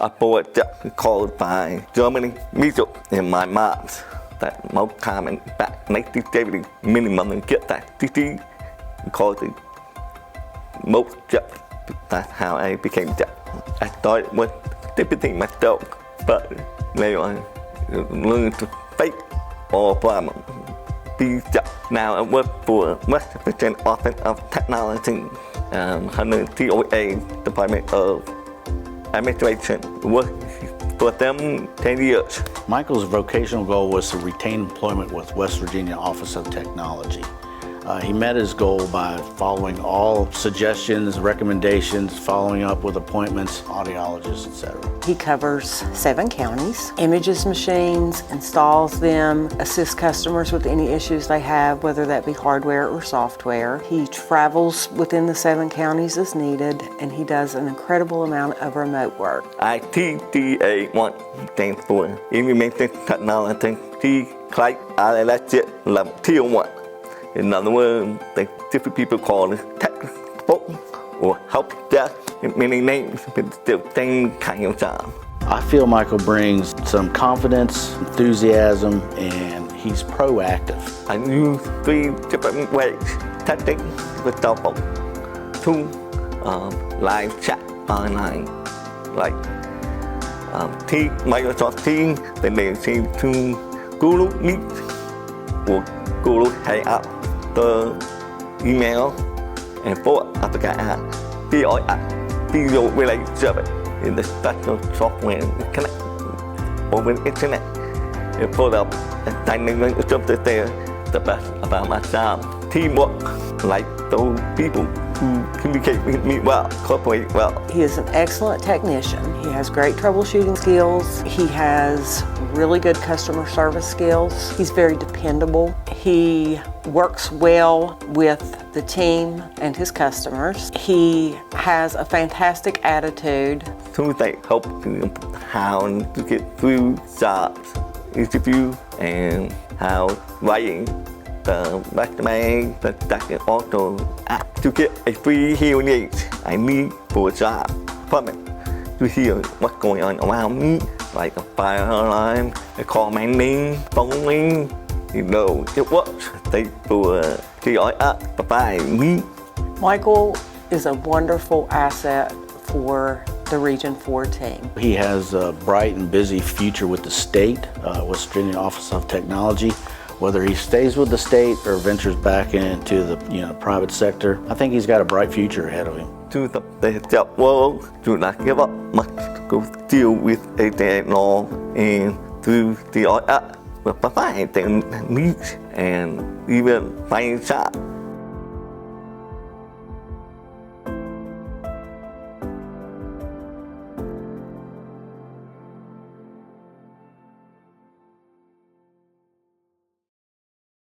I bought a job called by Germany, Measles, and my mom's. That most common back 1970 minimum and get that TT because the most job. That's how I became job. I started with typically myself, but later on learned to fake all from these jobs. Now I work for Rehabilitation Office of Technology, under TOA, Department of Administration. Worked for them 10 years. Michael's vocational goal was to retain employment with West Virginia Office of Technology. He met his goal by following all suggestions, recommendations, following up with appointments, audiologists, etc. He covers 7 counties, images machines, installs them, assists customers with any issues they have, whether that be hardware or software. He travels within the 7 counties as needed, and he does an incredible amount of remote work. ITDA1 stands for Information Technology Client Analyst level Tier 1. In other words, the different people call it tech support or help desk, many names, but it's the same kind of job. I feel Michael brings some confidence, enthusiasm, and he's proactive. I use 3 different ways: texting with cell phone, 2 live chat online, like Microsoft Teams, then they change to Google Meet or Google Hangout. The email, and 4, I forgot how, DRS, video related service, in the special software connect over the internet. And put up a dynamic service there, the best about my job. Teamwork, like those people who communicate with me well, cooperate well. He is an excellent technician. He has great troubleshooting skills. He has really good customer service skills. He's very dependable. He works well with the team and his customers. He has a fantastic attitude. So they help how to get through jobs, interview, and how writing the resume, that can also act to get a free hearing aid I need for a job. Permit to hear what's going on around me, like a fire alarm, a call my name, phone ring. You know, it works. They for DRS provide me. Michael is a wonderful asset for the Region 4 team. He has a bright and busy future with the state, West Virginia Office of Technology. Whether he stays with the state or ventures back into the private sector, I think he's got a bright future ahead of him. To the job world, do not give up. Must go deal with a law and through DRS will provide their needs and even find a job.